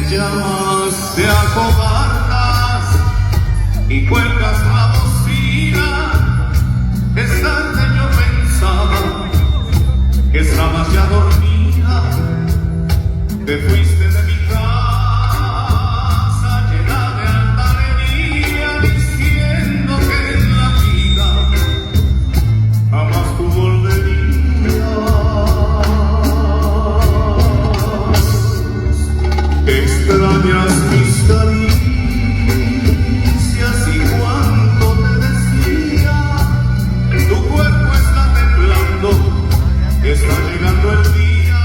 llamas, te acobardas y cuelgas la bocina. Es tarde, yo pensaba que estabas ya dormida. Te fuiste de mi casa llena de altanería, diciendo que en la vida jamás tú volverías. Extrañas mis caricias y cuánto te decía. Tu cuerpo está temblando, está llegando el día.